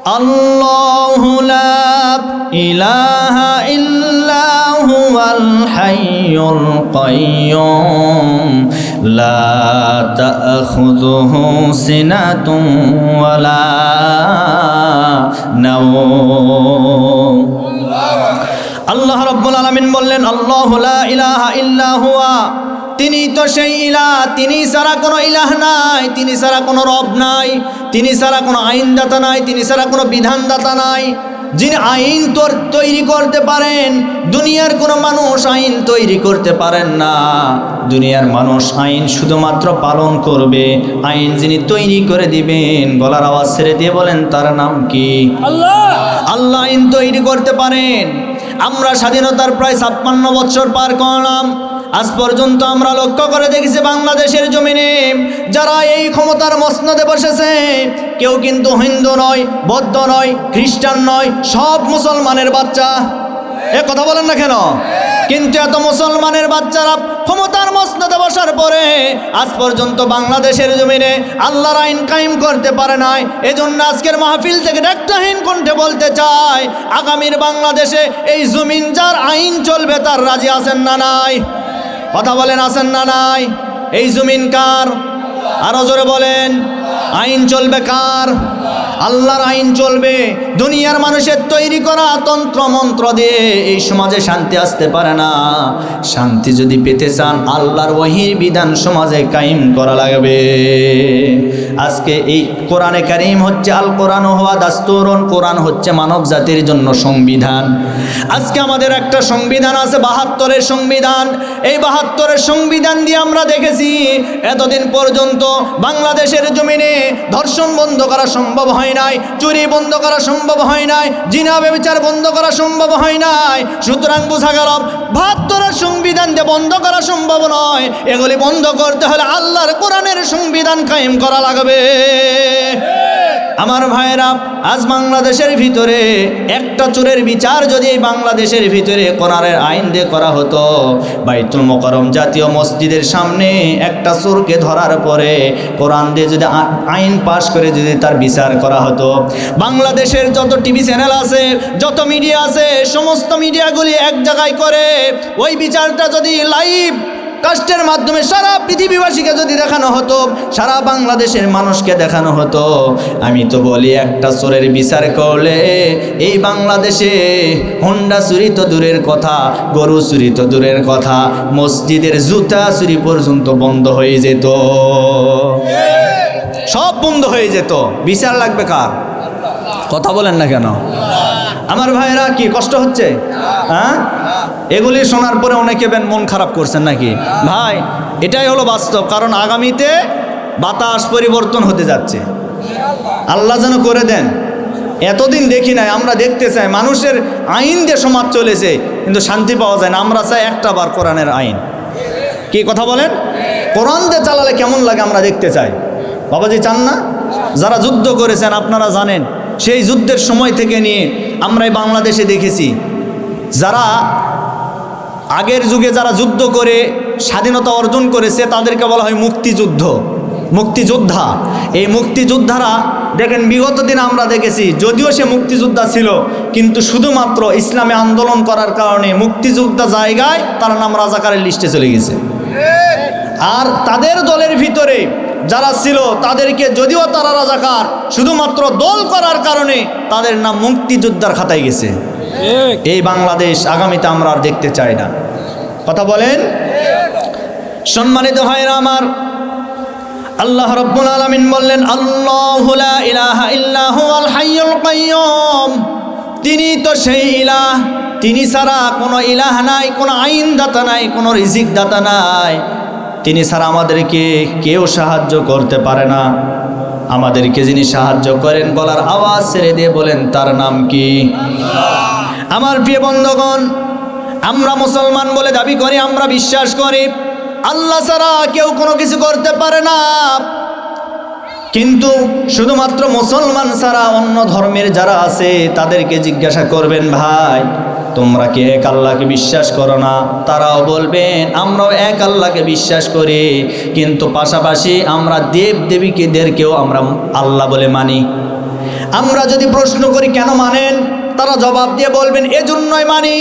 আল্লাহু লা ইলাহা ইল্লা হুয়াল হাইয়ুল কাইয়্যুম লা তা'খুযুহু সিনাতুন ওয়ালা নাওম। আল্লাহ রাব্বুল আলামিন বললেন, আল্লাহু লা ইলাহা ইল্লা হুয়া, তিনি তো সেই ইলাহ, তিনি ছাড়া কোনো ইলাহ নাই, তিনি ছাড়া কোনো রব নাই, তিনি ছাড়া কোনো আইনদাতা নাই, তিনি ছাড়া কোনো বিধানদাতা নাই। যিনি আইন তৈরি করতে পারেন, দুনিয়ার কোনো মানুষ আইন তৈরি করতে পারেন না। দুনিয়ার মানুষ আইন শুধুমাত্র পালন করবে। আইন যিনি তৈরি করে দিবেন, গলার আওয়াজ ছেড়ে দিয়ে বলেন তার নাম কি? আল্লাহ। আল্লাহ আইন তৈরি করতে পারেন। আমরা স্বাধীনতার প্রায় 56 বছর পার করলাম। আজ পর্যন্ত আমরা লক্ষ্য করে দেখেছি বাংলাদেশের জমিনে যারা এই ক্ষমতার মসনদে বসেছে, কেউ কিন্তু হিন্দু নয়, বৌদ্ধ নয়, খ্রিস্টান নয়, সব মুসলমানের বাচ্চা। এ কথা বলেন না কেন? কিন্তু এত মুসলমানের বাচ্চারা ক্ষমতার মসনদে বসার পরে আজ পর্যন্ত বাংলাদেশের জমিনে আল্লাহর আইন কায়েম করতে পারে নাই। এজন্য আজকের মাহফিল থেকে ডাক্তারহীন কণ্ঠে বলতে চাই, আগামীর বাংলাদেশে এই জমিন যার আইন চলবে তার রাজি আছেন না নাই? কথা বলেন, আছেন না নাই? এই জমিন কার? আরো জোরে বলেন। আইন চলবে কার? আল্লাহর আইন চলবে। দুনিয়ার মানুষের তৈরি করা তন্ত্র মন্ত্র দিয়ে এই সমাজে শান্তি আসতে পারে না। শান্তি যদি পেতে চান, আল্লাহর ওহীর বিধান সমাজে কায়েম করা লাগবে। আজকে এই কোরআনে কারীম হচ্ছে আল কোরআন হুয়া দাস্তুরুন, কোরআন হচ্ছে মানব জাতির জন্য সংবিধান। আজকে আমাদের একটা সংবিধান আছে, 72-এর সংবিধান। এই 72-এর সংবিধান দিয়ে আমরা দেখেছি এতদিন পর্যন্ত বাংলাদেশের জমিনে ধর্ষণ বন্ধ করা সম্ভব হয় নাই, চুরি বন্ধ করা সম্ভব হয় নাই, জিনা ব্যভিচার বন্ধ করা সম্ভব হয় নাই। সুতরাং বোঝা গেল 72-এর সংবিধান দিয়ে বন্ধ করা সম্ভব নয়। এগুলি বন্ধ করতে হলে আল্লাহর কোরআনের সংবিধান কায়েম করা লাগবে। আমার ভাইরা, আজ বাংলাদেশের ভিতরে একটা চোরের বিচার যদি এই বাংলাদেশের ভিতরে কোরআনের আইন দিয়ে করা হতো, বাইতুল মোকাররম জাতীয় মসজিদের সামনে একটা চোরকে ধরার পরে কোরআন দিয়ে যদি আইন পাশ করে যদি তার বিচার করা হতো, বাংলাদেশের যত টিভি চ্যানেল আছে, যত মিডিয়া আছে, সমস্ত মিডিয়াগুলি এক জায়গায় করে ওই বিচারটা যদি লাইভ কাস্টের মাধ্যমে সারা পৃথিবীবাসীকে যদি দেখানো হতো, সারা বাংলাদেশের মানুষকে দেখানো হতো, আমি তো বলি একটা চোরের বিচার করলে এই বাংলাদেশে হোন্ডা চুরি তো দূরের কথা, গরু চুরি তো দূরের কথা, মসজিদের জুতা চুরি পর্যন্ত বন্ধ হয়ে যেত, সব বন্ধ হয়ে যেত। বিচার লাগবে কার? কথা বলেন না কেন? আমার ভাইরা, কি কষ্ট হচ্ছে? হ্যাঁ, এগুলি শোনার পরে অনেকে মন খারাপ করছেন নাকি? ভাই, এটাই হলো বাস্তব। কারণ আগামীতে বাতাস পরিবর্তন হতে যাচ্ছে। আল্লাহ যেন করে দেন। এতদিন দেখি নাই, আমরা দেখতে চাই মানুষের আইন দিয়ে সমাজ চলেছে, কিন্তু শান্তি পাওয়া যায় না। আমরা চাই একটা বার কোরআনের আইন। কি কথা বলেন? কোরআন দিয়ে চালালে কেমন লাগে আমরা দেখতে চাই। বাবাজি চান না? যারা যুদ্ধ করেছেন আপনারা জানেন, সেই যুদ্ধের সময় থেকে নিয়ে আমরা এই বাংলাদেশে দেখেছি, যারা আগের যুগে যারা যুদ্ধ করে স্বাধীনতা অর্জন করেছে তাদেরকে বলা হয় মুক্তিযুদ্ধ, মুক্তিযোদ্ধা। এই মুক্তিযোদ্ধারা দেখেন বিগত দিনে আমরা দেখেছি, যদিও সে মুক্তিযোদ্ধা ছিল, কিন্তু শুধুমাত্র ইসলামে আন্দোলন করার কারণে মুক্তিযোদ্ধা জায়গায় তার নাম রাজাকারের লিস্টে চলে গেছে। আর তাদের দলের ভিতরে যারা ছিল তাদেরকে, যদিও তারা রাজাকার, শুধুমাত্র দল করার কারণে তাদের নাম মুক্তিযোদ্ধার খাতায় গেছে। এই বাংলাদেশ আগামীতে আমরা আর দেখতে চাই না। কথা বলেন। সম্মানিত ভাইরা আমার, আল্লাহ রাব্বুল আলামিন বললেন, আল্লাহু লা ইলাহা ইল্লা হুয়াল হাইয়ুল কাইয়্যুম, তিনি তো সেই ইলাহ, তিনি ছাড়া কোনো ইলাহ নাই, কোনো আইন দাতা নাই, কোনো রিজিক দাতা নাই। তিনি ছাড়া আমাদেরকে কেউ সাহায্য করতে পারে না। আমাদেরকে যিনি সাহায্য করেন, গলার আওয়াজ ছেড়ে দিয়ে বলেন তার নাম কি? আমার প্রিয় বন্ধুগণ, আমরা মুসলমান বলে দাবি করি, আমরা বিশ্বাস করি আল্লাহ ছাড়া কেউ কোনো কিছু করতে পারে না। কিন্তু শুধুমাত্র মুসলমান ছাড়া অন্য ধর্মের যারা আছে তাদেরকে জিজ্ঞাসা করবেন, ভাই তোমরা কি এক আল্লাহকে বিশ্বাস করো না? তারাও বলবেন আমরাও এক আল্লাহকে বিশ্বাস করি, কিন্তু পাশাপাশি আমরা দেব দেবীদেরকেও আমরা আল্লাহ বলে মানি। আমরা যদি প্রশ্ন করি কেন মানেন, তারা জবাব দিয়ে বলবেন এজন্যই মানি,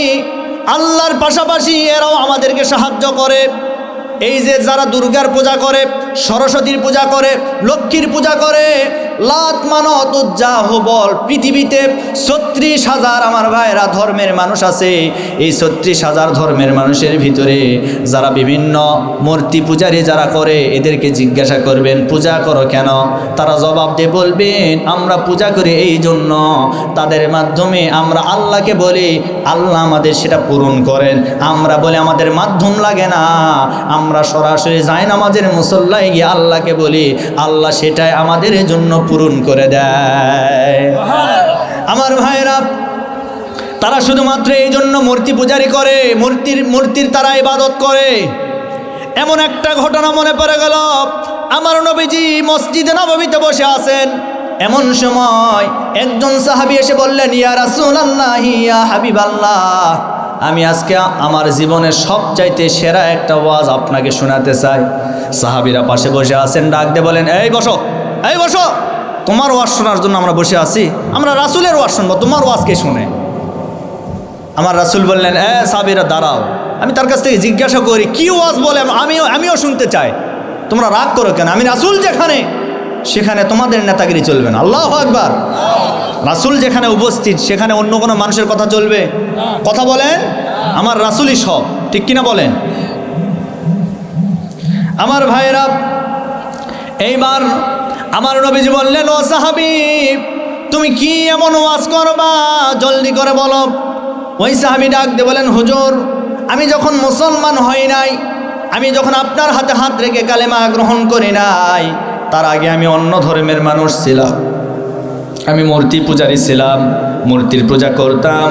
আল্লাহর পাশাপাশি এরাও আমাদেরকে সাহায্য করে। এই যে যারা দুর্গার পূজা করে, সরস্বতীর পূজা করে, লক্ষ্মীর পূজা করে, লাত মানত উজ্জা হুবল, পৃথিবীতে ৩৬,০০০ আমার ভাইরা ধর্মের মানুষ আছে। এই ৩৬,০০০ ধর্মের মানুষের ভিতরে যারা বিভিন্ন মূর্তি পূজারি যারা করে, এদেরকে জিজ্ঞাসা করবেন পূজা করো কেন, তারা জবাব দিয়ে বলবেন আমরা পূজা করি এই জন্য, তাদের মাধ্যমে আমরা আল্লাহকে বলি, আল্লাহ আমাদের সেটা পূরণ করেন। আমরা বলি আমাদের মাধ্যম লাগে না, আমরা সরাসরি যাই নামাজের মুসল্লায় গিয়ে আল্লাহকে বলি, আল্লাহ সেটাই আমাদের জন্য পূরণ করে দেয়। আমার ভাইরা, তারা শুধুমাত্র এই জন্য মূর্তি পূজারি করে, মূর্তির তারা ইবাদত করে। এমন একটা ঘটনা মনে পড়ে গেল, আমার নবীজি মসজিদে নববীতে বসে আছেন, এমন সময় একজন সাহাবী এসে বললেন, ইয়া রাসূলুল্লাহ, ইয়া হাবিবাল্লাহ, আমি আজকে আমার জীবনের সবচাইতে সেরা একটা ওয়াজ আপনাকে শোনাতে চাই। সাহাবীরা পাশে বসে আছেন, ডাক দিয়ে বলেন, এই বসো, এই বসো, তোমার ওয়াজ শোনার জন্য আমরা বসে আছি, আমরা রাসূলের ওয়াজ শুনবো, তোমার ওয়াজ কে শুনে? আমার রাসূল বললেন, সাহাবীরা দাঁড়াও, আমি তার কাছ থেকে জিজ্ঞাসা করি কি ওয়াজ বলে, আমিও শুনতে চাই, তোমরা রাগ করো কেন? আমি রাসূল যেখানে, সেখানে তোমাদের নেতাগিরি চলবে না। আল্লাহু আকবার। রাসূল যেখানে উপস্থিত সেখানে অন্য কোনো মানুষের কথা চলবে? কথা বলেন, আমার রাসূলই সব, ঠিক কিনা বলেন? আমার ভাইরা, এইবার আমার নবীজি বললেন, ও সাহাবী, তুমি কি এমন ওয়াজ করবা, জলদি করে বলো। ওই সাহাবী ডাক দিয়ে বলেন, হুজুর, আমি যখন মুসলমান হই নাই, আমি যখন আপনার হাতে হাত রেখে কালেমা গ্রহণ করি নাই, তার আগে আমি অন্য ধর্মের মানুষ ছিলাম, আমি মূর্তি পূজারি ছিলাম, মূর্তির পূজা করতাম।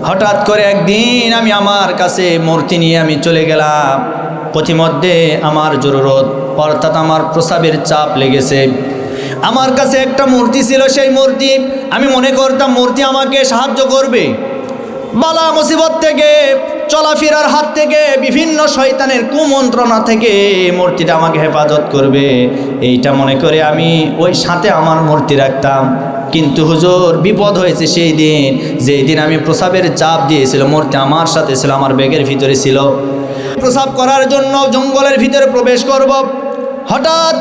হঠাৎ করে একদিন আমি আমার কাছে মূর্তি নিয়ে আমি চলে গেলাম, পথিমধ্যে আমার জরুরত অর্থাৎ আমার প্রসাবের চাপ লেগেছে, আমার কাছে একটা মূর্তি ছিল, সেই মূর্তি আমি মনে করতাম মূর্তি আমাকে সাহায্য করবে, বালা মুসিবত থেকে, চলাফেরার হাত থেকে, বিভিন্ন শয়তানের কুমন্ত্রণা থেকে মূর্তিটা আমাকে হেফাজত করবে, এইটা মনে করে আমি ওই সাথে আমার মূর্তি রাখতাম। কিন্তু হুজুর, বিপদ হয়েছে সেই দিন, যেই দিন আমি প্রসাবের চাপ দিয়েছিল, মূর্তি আমার সাথে ছিল, আমার ব্যাগের ভিতরে ছিল। প্রসাব করার জন্য জঙ্গলের ভিতরে প্রবেশ করব, হঠাৎ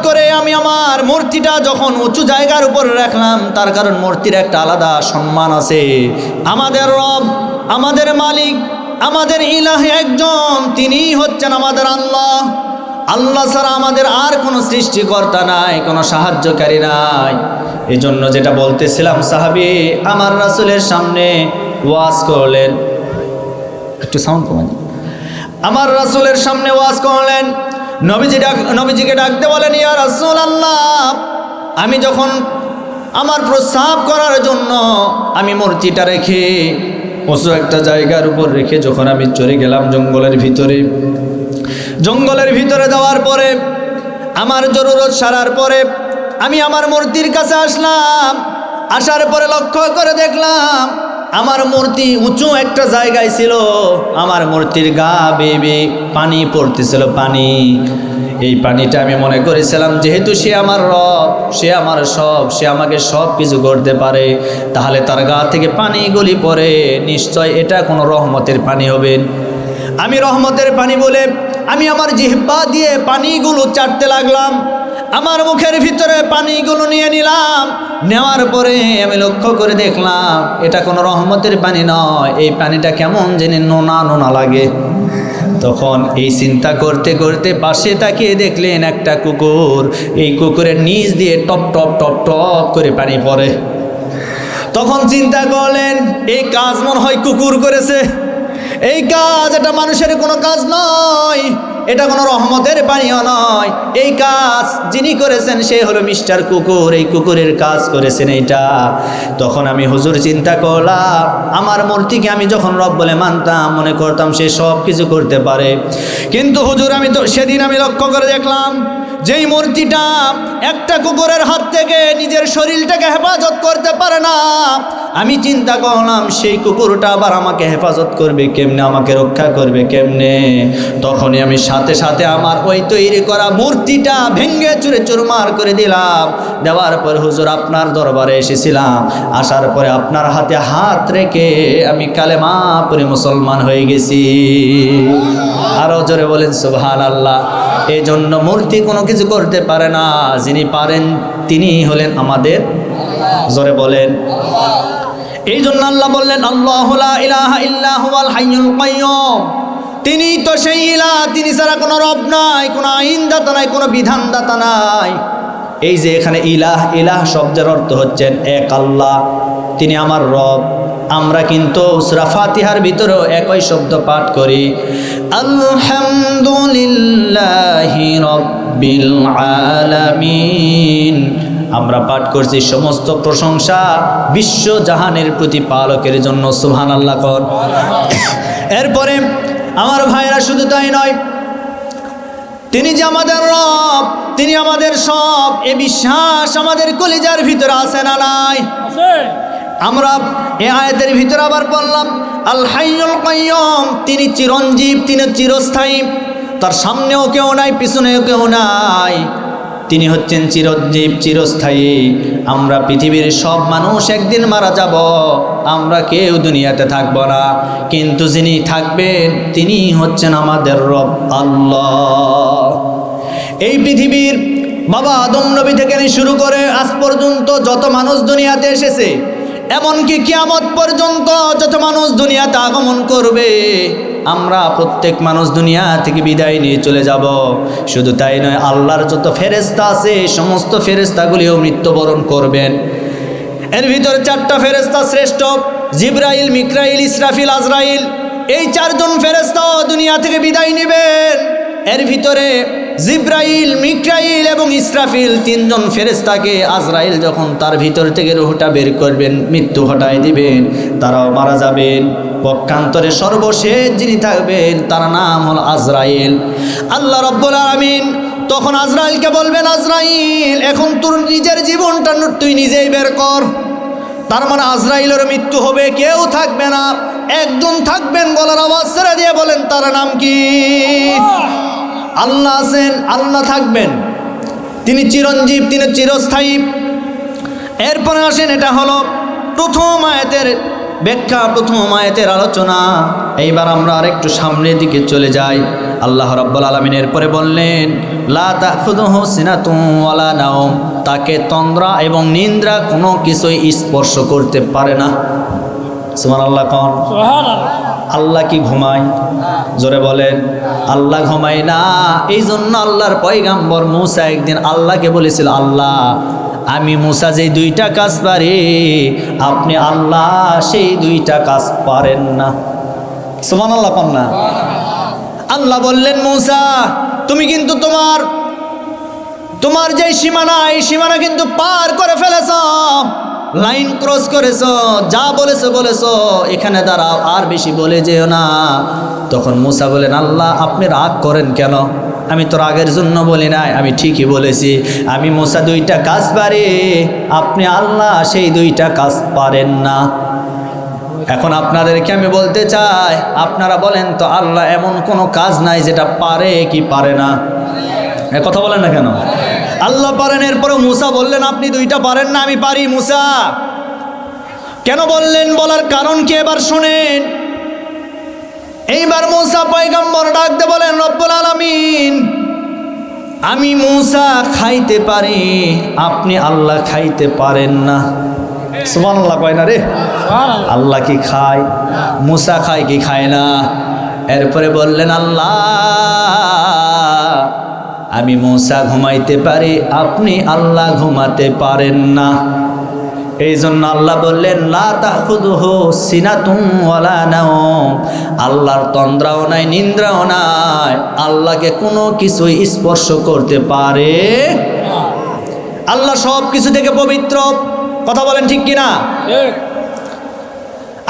করে আমি আমার মূর্তিটা যখন উঁচু জায়গার উপর রাখলাম, তার কারণ মূর্তির একটা আলাদা সম্মান আছে। আমাদের রব, আমাদের মালিক, আমাদের ইলাহ একজন, তিনিই হচ্ছেন আমাদের আল্লাহ। আল্লাহ ছাড়া আমাদের আর কোনো সৃষ্টিকর্তা নাই, কোনো সাহায্যকারী নাই। এই জন্য যেটা বলতেছিলাম, সাহাবী আমার রাসূলের সামনে ওয়াজ করলেন, একটু সাউন্ড কমান, আমার রাসূলের সামনে ওয়াজ করলেন। নবীজিকে ডাকতে বলেন, ইয়া রাসূলুল্লাহ, আমি যখন আমার প্রস্রাব করার জন্য আমি মূর্তিটা রেখে উঁচু একটা জায়গার উপর রেখে যখন আমি চলে গেলাম জঙ্গলের ভিতরে যাওয়ার পরে আমার জরুরত সারার পরে আমি আমার মূর্তির কাছে আসলাম। আসার পরে লক্ষ্য করে দেখলাম আমার মূর্তি উঁচু একটা জায়গায় ছিল, আমার মূর্তির গা বেয়ে পানি পড়তেছিল, পানি। এই পানিটা আমি মনে করেছিলাম যেহেতু সে আমার রব, সে আমার সব, সে আমাকে সব কিছু করতে পারে, তাহলে তার গা থেকে পানি গলি পড়ে, নিশ্চয় এটা কোনো রহমতের পানি হবে। আমি রহমতের পানি বলে আমি আমার জিহ্বা দিয়ে পানিগুলো চাটতে লাগলাম, আমার মুখের ভিতরে পানিগুলো নিয়ে নিলাম। নেওয়ার পরে আমি লক্ষ্য করে দেখলাম এটা কোনো রহমতের পানি নয়, এই পানিটা কেমন জানি নোনা নোনা লাগে। তখন এই চিন্তা করতে করতে পাশে তাকিয়ে দেখলেন একটা কুকুর, এই কুকুরের নিচ দিয়ে টপ টপ টপ টপ করে পানি পড়ে। তখন চিন্তা করলেন এই কাজ মনে হয় কুকুর করেছে, এই কাজ এটা মানুষের কোনো কাজ নয়, এটা কোনো রহমতের পানিও নয়, এই কাজ যিনি করেছেন সে হলো মিস্টার কুকুর, এই কুকুরের কাজ করেছেন এইটা। তখন আমি হুজুর চিন্তা করলাম, আমার মূর্তিকে আমি যখন রব বলে মানতাম, মনে করতাম সে সব কিছু করতে পারে, কিন্তু হুজুর আমি তো সেদিন আমি লক্ষ্য করে দেখলাম যেই মূর্তিটা একটা কুকুরের হাত থেকে নিজের শরীরটাকে হেফাজত করতে পারে না, আমি চিন্তা করলাম সেই কুকুরটা আবার আমাকে হেফাজত করবে কেমনে, আমাকে রক্ষা করবে কেমনে। তখনই আমি সাথে সাথে আমার ওই তৈরি করা মূর্তিটা ভেঙে চুরে চুরমার করে দিলাম। দেওয়ার পর হুজুর আপনার দরবারে এসেছিলাম, আসার পরে আপনার হাতে হাত রেখে আমি কালেমা পড়ে মুসলমান হয়ে গেছি। আরো জোরে বলেন সুবহানাল্লাহ। এই জন্য মূর্তি কোনো কিছু করতে পারে না, যিনি পারেন তিনি হলেন আমাদের, জোরে বলেন। এই জন্য আল্লাহ বললেন আল্লাহু লা ইলাহা ইল্লা হুয়াল হাইয়ুল কাইয়্যুম, তিনি তো সেই ইলাহ, তিনি ছাড়া কোনো রব নাই, কোনো আইনদাতা নাই, কোনো বিধানদাতা নাই। এই যে এখানে ইলাহ, ইলাহ শব্দের অর্থ হচ্ছেন এক আল্লাহ, তিনি আমার রব। আমরা কিন্তু সূরা ফাতিহার ভিতরেও একই শব্দ পাঠ করি, আলহামদুলিল্লাহি রাব্বিল আলামিন। আমরা পাঠ করছি সমস্ত প্রশংসা বিশ্ব জাহানের প্রতিপালকের জন্য, সুবহানাল্লাহ কর। এরপরে আমার ভাইরা শুধু তাই নয়, তিনি যে আমাদের রব, তিনি আমাদের সব, এ বিশ্বাস আমাদের কলিজার ভিতরে আছে না নাই? আমরা এই আয়াতের ভিতরে আবার বললাম আল হাইয়ুল কাইয়্যুম, তিনি চিরঞ্জীব, তিনি চিরস্থায়ী, তার সামনেও কেউ নাই, পিছনেও কেউ নাই, তিনি হচ্ছেন চিরঞ্জীব, চিরস্থায়ী। আমরা পৃথিবীর সব মানুষ একদিন মারা যাব, আমরা কেউ দুনিয়াতে থাকব না, কিন্তু যিনি থাকবেন তিনি হচ্ছেন আমাদের রব আল্লাহ। এই পৃথিবীর বাবা আদম নবী থেকে শুরু করে আজ পর্যন্ত যত মানুষ দুনিয়াতে এসেছে, এমনকি কিয়ামত পর্যন্ত যত মানুষ দুনিয়াতে আগমন করবে, আমরা প্রত্যেক মানুষ দুনিয়া থেকে বিদায় নিয়ে চলে যাব। শুধু তাই নয়, আল্লাহর যত ফেরেশতা আছে সমস্ত ফেরেশতাগুলিও মৃত্যুবরণ করবেন। এর ভিতরে চারটা ফেরেশতা শ্রেষ্ঠ, জিবরাইল, মিকরাইল, ইসরাফিল, আজরাইল। এই চারজন ফেরেশতাও দুনিয়া থেকে বিদায় নেবেন। এর ভিতরে জিবরাইল, মিকরাইল এবং ইসরাফিল তিনজন ফেরেশতাকে আজরাইল যখন তার ভিতর থেকে রূহটা বের করবেন, মৃত্যু ঘটায় দিবেন, তারাও মারা যাবেন। পক্ষান্তরে সর্বশেষ যিনি থাকবেন তার নাম হল আজরাইল। আল্লাহ রাব্বুল আলামিন তখন আজরাইলকে বলবেন, আজরাইল এখন তোর নিজের জীবনটা তুই নিজেই বের কর। তার মানে আজরাইলের মৃত্যু হবে, কেউ থাকবে না, একজন থাকবেন। গলার আওয়াজ ছেড়ে দিয়ে বলেন তার নাম কি? আল্লাহ আছেন, আল্লাহ থাকবেন, তিনি চিরঞ্জীব, তিনি চিরস্থায়ী। এরপরে আসেন, এটা হলো প্রথম আয়াতের ব্যাখ্যা, প্রথম আয়াতের আলোচনা। এইবার আমরা আরেকটু সামনের দিকে চলে যাই। আল্লাহ রাব্বুল আলামিন এরপরে বললেন, লা তাখুযুহু সিনাতুন ওয়ালা নাওম, তাকে তন্দ্রা এবং নিদ্রা কোনো কিছুই স্পর্শ করতে পারে না। সুবহানাল্লাহ কোন? সুবহানাল্লাহ। আল্লাহ কি ঘুমায়? জোরে বলেন, আল্লাহ ঘুমায় না। এই জন্য আল্লাহর পয়গাম্বর মূসা একদিন আল্লাহকে বলেছিল, আল্লাহ আমি মূসা যে দুইটা কাজ পারি, আপনি আল্লাহ সেই দুইটা কাজ পারেন না। সুবহানাল্লাহ কোন না? আল্লাহ বললেন, মূসা তুমি কিন্তু তোমার যে সীমানা, এই সীমানা কিন্তু পার করে ফেলেছ, লাইন ক্রস করেছো, যা বলেছো এখানে দাঁড়াও, আর বেশি বলে যেও না। তখন মূসা বলেন, আল্লাহ আপনি রাগ করেন কেন? আমি তো রাগের জন্য বলি নাই, আমি ঠিকই বলেছি। আমি মূসা দুইটা কাজ পারি, আপনি আল্লাহ সেই দুইটা কাজ পারেন না। এখন আপনাদেরকে আমি বলতে চাই, আপনারা বলেন তো আল্লাহ এমন কোনো কাজ নাই যেটা পারে কি পারে না? কথা বলেন না কেন? আল্লাহ পারেন। এরপরে মূসা বললেন, আপনি দুইটা পারেন না, আমি পারি। মূসা কেন বললেন? বলার কারণ কি এবার শুনেন। এইবার মূসা পয়গম্বর ডাকতে বলেন, রব্বুল আলামিন আমি মূসা খাইতে পারি, আপনি আল্লাহ খাইতে পারেন না। সুবহানাল্লাহ কয় না রে? আল্লাহ কি খায়? মূসা খায় কি খায় না? এরপরে বললেন, আল্লাহ আমি মূসা ঘুমাইতে পারি, আপনি আল্লাহ ঘুমাতে পারেন না। এই জন্য আল্লাহ বললেন, লা তাখুযুহু সিনাতুন ওয়ালা নাওম, আল্লাহর তন্দ্রাও নাই, নিদ্রাও নাই, আল্লাহকে কোনো কিছুই স্পর্শ করতে পারে। আল্লাহ সব কিছু থেকে পবিত্র। কথা বলেন ঠিক কিনা?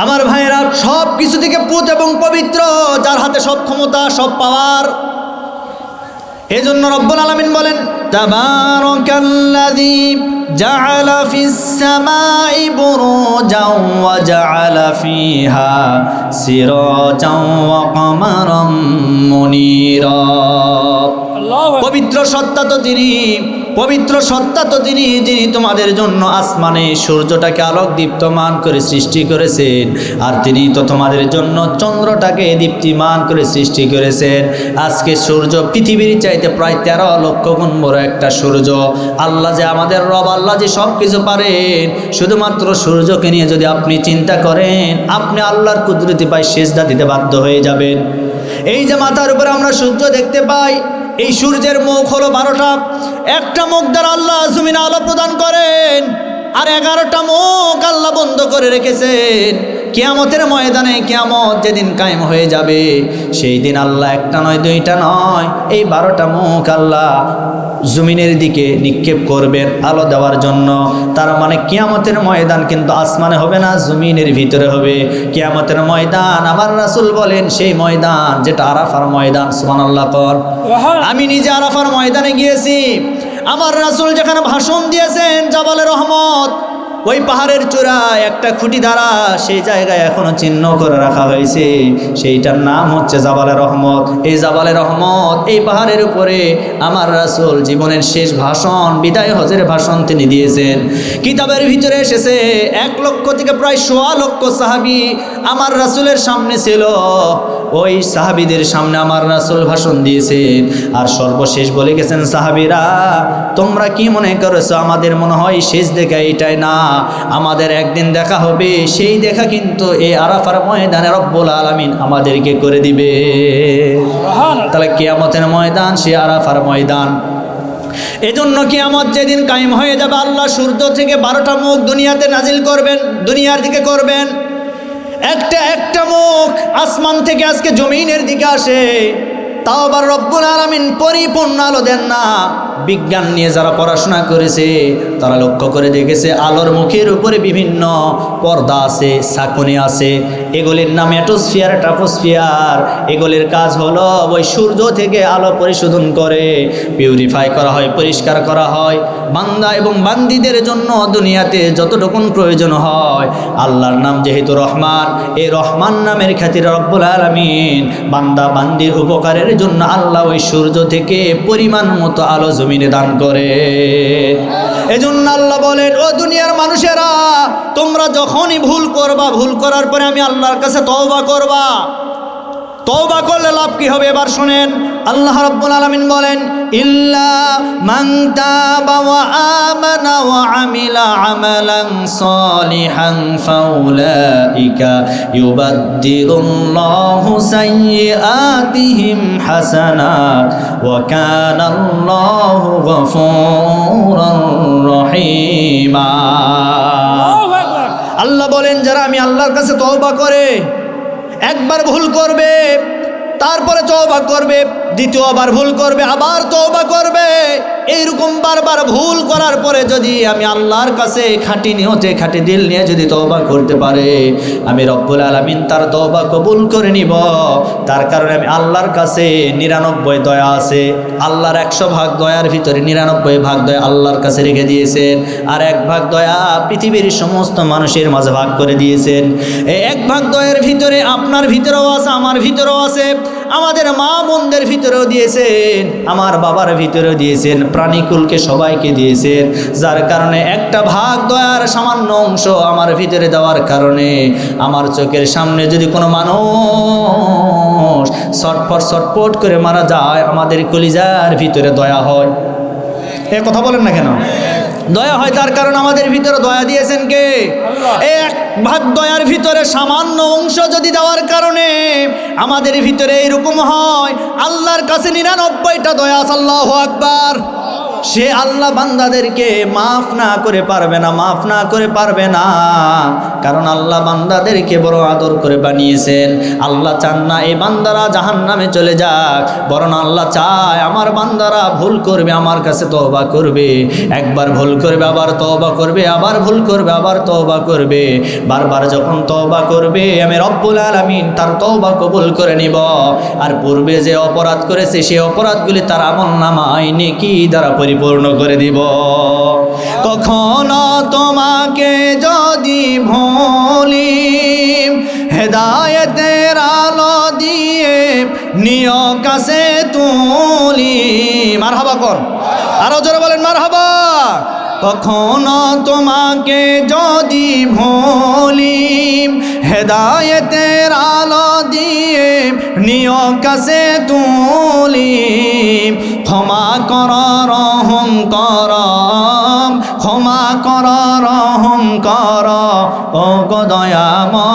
আমার ভাইয়েরা, সব কিছু থেকে পুত এবং পবিত্র, যার হাতে সব ক্ষমতা, সব পাওয়ার। এজন্য রব্বুল আলামিন বলেন তাবারাকাল্লাযী জাআলা ফিস সামাই বুরুজাও ওয়া জাআলা ফিহা সিরাজাও ওয়া কমারাম মুনীরা। পবিত্র সত্তা তো তিনি যিনি তোমাদের জন্য আসমানে সূর্যটাকে আলোক দীপ্তমান করে সৃষ্টি করেছেন, আর তিনি তো তোমাদের জন্য চন্দ্রটাকে দীপ্তিমান করে সৃষ্টি করেছেন। আজকে সূর্য পৃথিবীর চাইতে প্রায় 13 লক্ষ গুণ বড় একটা সূর্য। আল্লাহ যে আমাদের রব, আল্লাহ যে সব কিছু পারেন, শুধুমাত্র সূর্যকে নিয়ে যদি আপনি চিন্তা করেন, আপনি আল্লাহর কুদরতি পায় সেজদা দিতে বাধ্য হয়ে যাবেন। এই যে মাথার উপরে আমরা সূর্য দেখতে পাই, এই সূর্যের মুখ হলো 12টা। একটা মুখ দ্বারা আল্লাহ জমিনে আলো প্রদান করেন, আর 11টা মুখ আল্লাহ বন্ধ করে রেখেছেন। কিয়ামতের ময়দানে, কিয়ামত যেদিন কায়েম হয়ে যাবে, সেই দিন আল্লাহ একটা নয়, দুইটা নয়, এই 12টা মুখ আল্লাহ জমিনের দিকে নিক্ষেপ করবেন আলো দেওয়ার জন্য। তার মানে কিয়ামতের ময়দান কিন্তু আসমানে হবে না, জমিনের ভিতরে হবে। কিয়ামতের ময়দান আমার রাসূল বলেন সেই ময়দান যেটা আরাফার ময়দান। সুবহানাল্লাহ কর। আমি নিজে আরাফার ময়দানে গিয়েছি। আমার রাসূল যেখানে ভাষণ দিয়েছেন জাবালে রহমত, ওই পাহাড়ের চূড়ায় একটা খুঁটি দ্বারা সেই জায়গায় এখনো চিহ্ন করে রাখা হয়েছে, সেইটার নাম হচ্ছে জাবালে রহমত। এই জাবালে রহমত, এই পাহাড়ের উপরে আমার রাসূল জীবনের শেষ ভাষণ, বিদায় হজের ভাষণ তিনি দিয়েছেন। কিতাবের ভিতরে এসেছে 1 লক্ষ থেকে প্রায় 1.25 লক্ষ সাহাবী আমার রাসূলের সামনে ছিল। ওই সাহাবীদের সামনে আমার রাসূল ভাষণ দিয়েছেন, আর সর্বশেষ বলে গেছেন, সাহাবীরা তোমরা কি মনে করেছো আমাদের মনে হয় শেষ দেখা এটাই না, আমাদের একদিন দেখা হবে। সেই দেখা কিন্তু এই আরাফার ময়দানে রব্বুল আলামিন আমাদেরকে করে দিবে। তাহলে কিয়ামতের ময়দান সেই আরাফার ময়দান। এজন্য কিয়ামত যেদিন কায়েম হয়ে যাবে, আল্লাহ সূর্য থেকে 12টা মুখ দুনিয়াতে নাজিল করবেন, দুনিয়ার দিকে করবেন। একটা মুখ আসমান থেকে আজকে জমিনের দিকে আসে, তাও আবার রব্বুল আলামিন পরিপূর্ণ আলো দেন না। বিজ্ঞান নিয়ে যারা পড়াশোনা করেছে তারা লক্ষ্য করে দেখেছে আলোর মুখের উপরে বিভিন্ন পর্দা আছে, ছাঁকনি আছে। এগুলির নাম অ্যাটোস্ফিয়ার, ট্রাপোস্ফিয়ার। এগুলির কাজ হলো ওই সূর্য থেকে আলো পরিশোধন করে পিউরিফাই করা হয়, পরিষ্কার করা হয়। বান্দা এবং বান্দীদের জন্য দুনিয়াতে যতটুকুন প্রয়োজন হয়, আল্লাহর নাম যেহেতু রহমান, এই রহমান নামের খাতিরে রব্বুল আলামিন বান্দা বান্দির উপকারের জন্য আল্লাহ ওই সূর্য থেকে পরিমাণ মতো আলো জমিনে দান করে। এজন্য আল্লাহ বলেন, ও দুনিয়ার মানুষেরা, তোমরা যখনই ভুল করবা, ভুল করার পরে আমি আল্লাহর কাছে তওবা করবা। তওবা করলে লাভ কি হবে এবার শুনেন। আল্লাহ রাব্বুল আলামিন বলেন, ইল্লা মান তাবা ওয়া আমানা ওয়া আমিলা আমালান সলিহান ফাউলাইকা ইউবাদদিলুল্লাহু সাইয়্যাতিহিম হাসানাত ওয়া কানাল্লাহু গফুরার রহিমা। আল্লাহ বলেন, যারা আমি আল্লাহর কাছে তওবা করে, একবার ভুল করবে, তারপরে তওবা করবে, দ্বিতীয়বার ভুল করবে, আবার তওবা করবে, এইরকম বারবার ভুল করার পরে যদি আমি আল্লাহর কাছে খাঁটি নিয়তে, খাঁটি দিল নিয়ে যদি তওবা করতে পারে, আমি রব্বুল আলামিন তার তওবা কবুল করে নিব। তার কারণে আমি আল্লাহর কাছে 99 দয়া আছে। আল্লাহর 100 ভাগ দয়ার ভিতরে 99 ভাগ দয়া আল্লাহর কাছে রেখে দিয়েছেন, আর 1 ভাগ দয়া পৃথিবীর সমস্ত মানুষের মাঝে ভাগ করে দিয়েছেন। এই 1 ভাগ দয়ার ভিতরে আপনার ভিতরেও আছে, আমার ভিতরেও আছে, আমাদের মা বোনদের ভিতরেও দিয়েছেন, আমার বাবার ভিতরেও দিয়েছেন, প্রাণীকুলকে সবাইকে দিয়েছেন। যার কারণে 1টা ভাগ দয়ার সামান্য অংশ আমার ভিতরে দেওয়ার কারণে আমার চোখের সামনে যদি কোনো মানুষ ছটফট করে মারা যায়, আমাদের কলিজার ভিতরে দয়া হয়। এ কথা বলেন না কেন? দয়া হয়, তার কারণ আমাদের ভিতরে দয়া দিয়েছেন কে? 1 ভাগ দয়ার ভিতরে সামান্য অংশ যদি দেওয়ার কারণে আমাদের ভিতরে এরকম হয়, আল্লাহর কাছে 99টা দয়া আছে। আল্লাহু আকবার। সে আল্লাহ বান্দাদেরকে মাফ না করে পারবে না, মাফ না করে পারবে না। কারণ আল্লাহ বান্দাদেরকে বড় আদর করে বানিয়েছেন। আল্লাহ চান না এই বান্দারা জাহান্নামে চলে যাক, বরং আল্লাহ চায় আমার বান্দারা ভুল করবে, আমার কাছে তওবা করবে, একবার ভুল করবে আবার তওবা করবে, আবার ভুল করবে আবার তওবা করবে। বারবার যখন তওবা করবে আমি রব্বুল আলামিন তার তওবা কবুল করে নিব। আর পূর্বে যে অপরাধ করেছে সেই অপরাধগুলি তার আমলনামায় নেকি দ্বারা পরিপূর্ণ করে দিব। কখনো তোমাকে যদি ভুলি হেদায়েতের আলো দিয়ে নিয় কাছে তুলি। মারহাবা কোন, আরো জোরে বলেন মারহাবা। কখনো তোমাকে যদি ভুলি হেদায়েতের আলো দিয়ে নিয় কাছে তুলি। ক্ষমা কর রহম কর, ক্ষমা কর রহম কর ও গো দয়াময়,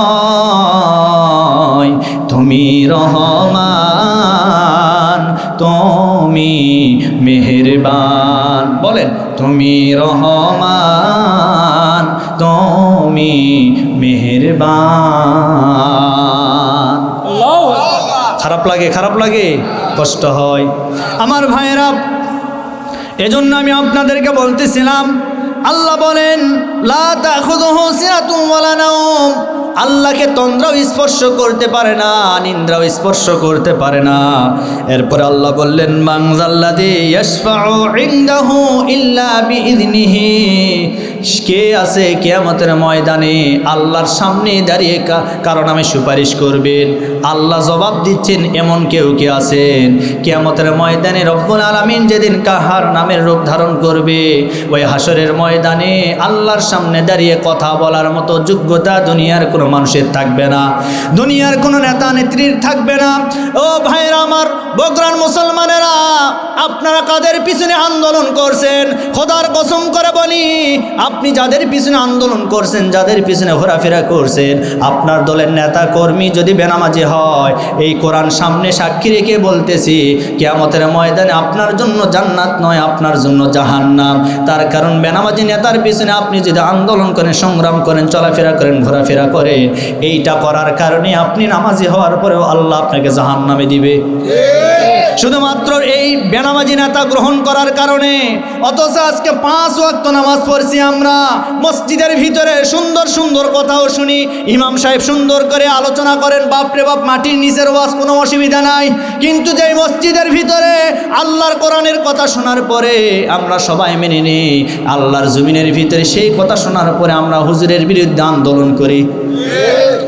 তুমি রহমান তুমি মেহেরবান। বলেন তুমি রহমান তুমি মেহেরবান। খারাপ লাগে, খারাপ লাগে, কষ্ট হয় আমার ভাইয়েরা। এজন্য আমি আপনাদেরকে বলতেছিলাম, আল্লাহ বলেন লা তাখুযুহু সিনাতুন ওয়ালা নাওম। আল্লাহকে তন্দ্রাও স্পর্শ করতে পারে না, নিন্দ্রাও স্পর্শ করতে পারে না। এরপর আল্লাহ বললেন মান যাল্লাযী ইয়াশফাউ ইনদাহু ইল্লা বিইذনিহি। কে আছে কিয়ামতের ময়দানে আল্লাহর সামনে দাঁড়িয়ে কারণ আমি সুপারিশ করবেন? আল্লাহ জবাব দিচ্ছেন এমন কেউ কে আছেন? কিয়ামতের ময়দানে রব্বুল আলামিন যেদিন কাহার নামের রূপ ধারণ করবে, ওই হাসরের ময়দানে আল্লাহর সামনে দাঁড়িয়ে কথা বলার মতো যোগ্যতা দুনিয়ার কোনো মানুষের থাকবে না, দুনিয়ার কোনো নেতা নেত্রীর থাকবে না। ও ভাইরা আমার, বগুড়ার মুসলমানেরা, আপনারা কাদের পিছনে আন্দোলন করছেন? খোদার কসম করে বলি, আপনি যাদের পিছনে আন্দোলন করছেন, যাদের পিছনে ঘোরাফেরা করছেন, আপনার দলের নেতা কর্মী যদি বেনামাজি হয়, এই কোরআন সামনে সাক্ষী রেখে বলতেছি কিয়ামতের ময়দানে আপনার জন্য জান্নাত নয়, আপনার জন্য জাহান্নাম। তার কারণ বেনামাজি নেতার পিছনে আপনি যদি আন্দোলন করেন, সংগ্রাম করেন, চলাফেরা করেন, ঘোরাফেরা করেন, এইটা করার কারণে আপনি নামাজি হওয়ার পরেও আল্লাহ আপনাকে জাহান্নামে দিবে, শুধুমাত্র এই বেনামাজি নেতা গ্রহণ করার কারণে। অথচ আজকে 5 ওয়াক্ত নামাজ পড়ছি আমরা, মসজিদের ভিতরে সুন্দর সুন্দর কথাও শুনি, ইমাম সাহেব সুন্দর করে আলোচনা করেন, বাপরে বাপ মাটির নিচের ওয়াজ, কোনো অসুবিধা নাই। কিন্তু যেই মসজিদের ভিতরে আল্লাহর কোরআনের কথা শোনার পরে আমরা সবাই মেনে নিই, আল্লাহর জমিনের ভিতরে সেই কথা শোনার পরে আমরা হুজুরের বিরুদ্ধে আন্দোলন করি।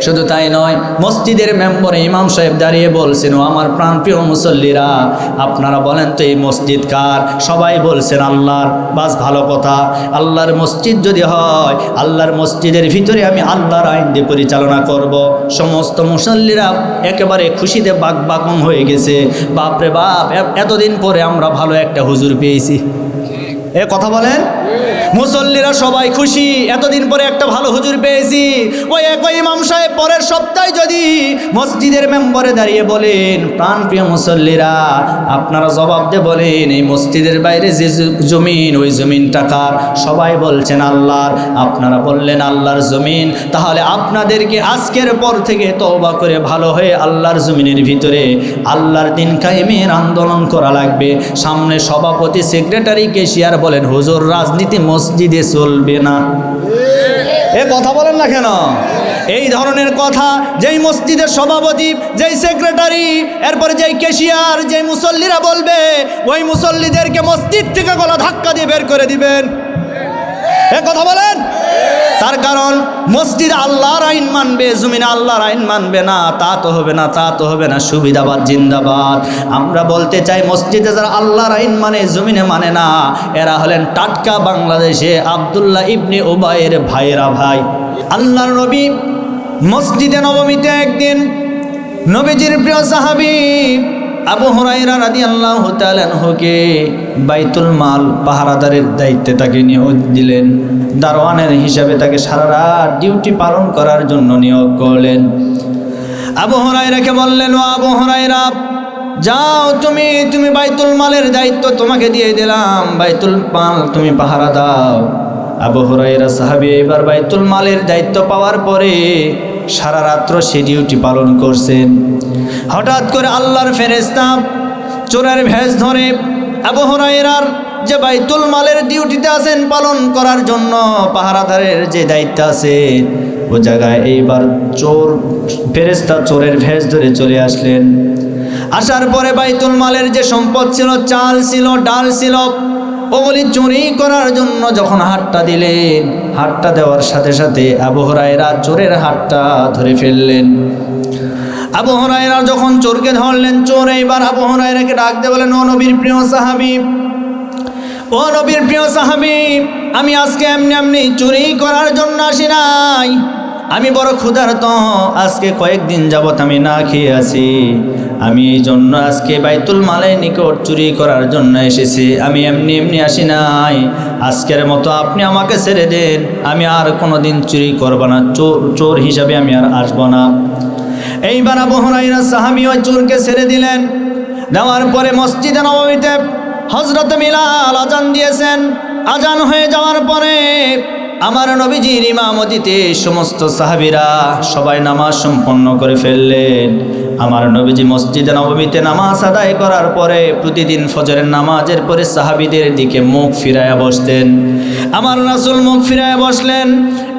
শুধু তাই নয়, মসজিদের মেম্বরে ইমাম সাহেব দাঁড়িয়ে বলছেন, ও আমার প্রাণপ্রিয় মুসল্লিরা, আপনারা বলেন তো এই মসজিদ কার? সবাই বলছেন আল্লাহর। বাস ভালো কথা, আল্লাহর মসজিদ যদি হয়, আল্লাহর মসজিদের ভিতরে আমি আল্লাহর আইন দিয়ে পরিচালনা করব। সমস্ত মুসল্লিরা একেবারে খুশিতে বাকবাকম হয়ে গেছে, বাপরে বাপ, এতদিন পরে আমরা ভালো একটা হুজুর পেয়েছি। এ কথা বলেন, মুসল্লিরা সবাই খুশি, এতদিন পরে একটা ভালো হুজুর পেয়েছি। ওই একই ইমাম সাহেব পরের সপ্তাহে যদি মসজিদের মেম্বরে দাঁড়িয়ে বলেন, প্রাণপ্রিয় মুসল্লিরা, আপনারা জবাব দিয়ে বলেন এই মসজিদের বাইরে যে জমিন, ওই জমিন টাকার? সবাই বলছেন আল্লাহর। আপনারা বললেন আল্লাহর জমিন, তাহলে আপনাদেরকে আজকের পর থেকে তওবা করে ভালো হয়ে আল্লাহর জমিনের ভিতরে আল্লাহর দিন কায়েমের আন্দোলন করা লাগবে। সামনে সভাপতি, সেক্রেটারি, কেশিয়ার বলেন হুজুর রাজনীতি মসজিদে চলবে না। এ কথা বলেন না কেন? এই ধরনের কথা যেই মসজিদের সভাপতি, যেই সেক্রেটারি, এরপরে যেই কেশিয়ার, যেই মুসল্লিরা বলবে, ওই মুসল্লিদেরকে মসজিদ থেকে গলা ধাক্কা দিয়ে বের করে দিবেন। এ কথা বলেন। তার কারণ মসজিদ আল্লাহর আইন মানবে, জমিনে আল্লাহর আইন মানবে না, তা তো হবে না, তা তো হবে না। সুবিধাবাদ জিন্দাবাদ। আমরা বলতে চাই, মসজিদে যারা আল্লাহর আইন মানে, জমিনে মানে না, এরা হলেন টাটকা বাংলাদেশে আব্দুল্লাহ ইবনে উবাইয়ের ভাইয়েরা ভাই। আল্লাহর নবী মসজিদে নববীতে একদিন নবীজির প্রিয় সাহাবী আবু হুরায়রা রাদিয়াল্লাহু তাআলা আনহুকে বাইতুল মাল পাহারাদারের দায়িত্বে তাকে নিয়োগ দিলেন। দারোয়ানের হিসাবে তাকে সারা রাত ডিউটি পালন করার জন্য নিয়োগ করলেন। আবু হুরায়রাকে বললেন, ও আবু হুরায়রা, যাও তুমি বাইতুল মালের দায়িত্ব তোমাকে দিয়ে দিলাম, বাইতুল মাল তুমি পাহারা দাও। আবু হুরায়রা সাহাবী এবার বাইতুল মালের দায়িত্ব পাওয়ার পরে সারা রাত্র সে ডিউটি পালন করছেন। হঠাৎ করে আল্লাহর ফেরেশতা চোরের ভেষ ধরে আবু হুরায়রার যে বাইতুল মালের ডিউটিতে আছেন পালন করার জন্য, পাহারাদারের যে দায়িত্ব আছে ও জায়গায় এইবার ফেরেশতা চোরের ভেষ ধরে চলে আসলেন। আসার পরে বাইতুল মালের যে সম্পদ ছিল, চাল ছিল, ডাল ছিল, ওগুলি চুরি করার জন্য যখন হাতটা দিলেন, হাতটা দেওয়ার সাথে সাথে আবু হুরায়রা চোরের হাতটা ধরে ফেললেন। আবু হুরায়রা যখন চোরকে ধরলেন, চোর এইবার আবু হুরায়রাকে ডাক দিয়ে বলেন, ও নবীর প্রিয় সাহাবী, ও নবীর প্রিয় সাহাবী, আমি আজকে এমনি এমনি চুরি করার জন্য আসি নাই, আমি বড় ক্ষুধার্ত, আজকে কয়েকদিন যাবত আমি না খেয়ে আছি, আমি এই জন্য আজকে বাইতুল মালের নিকট চুরি করার জন্য এসেছি, আমি এমনি এমনি আসি নাই, আজকের মতো আপনি আমাকে ছেড়ে দেন, আমি আর কোনো দিন চুরি করব না, চোর হিসাবে আমি আর আসব না। এইবার আবু হুরায়রা সাহাবী ওই চোরকে ছেড়ে দিলেন। দেওয়ার পরে মসজিদে নববীতে হযরত বিলাল আজান দিয়েছেন। আজান হয়ে যাওয়ার পরে আমার নবীজির ইমামতিতে সমস্ত সাহাবীরা সবাই নামাজ সম্পন্ন করে ফেললেন। আমার নবীজি মসজিদে নববীতে নামাজ আদায় করার পরে প্রতিদিন ফজরের নামাজের পরে সাহাবীদের দিকে মুখ ফিরায়া বসতেন। আমার রাসূল মুখ ফিরায়া বসলেন।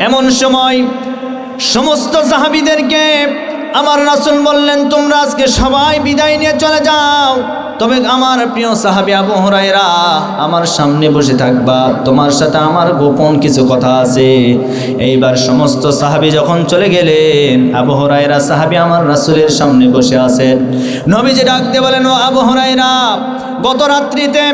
এমন সময় সমস্ত সাহাবীদেরকে আমার রাসূল বললেন, তোমরা আজকে সবাই বিদায় নিয়ে চলে যাও, তবে আমার প্রিয় সাহাবী আবু হুরায়রা আমার সামনে বসে থাকবা, তোমার সাথে আমার গোপন কিছু কথা আছে। এইবার সমস্ত সাহাবী যখন চলে গেলেন, আবু হুরায়রা সাহাবী আমার রাসূলের সামনে বসে আছেন। নবীজি ডাক দিয়ে বলেন, ও আবু হুরায়রা, গত রাত্রিতে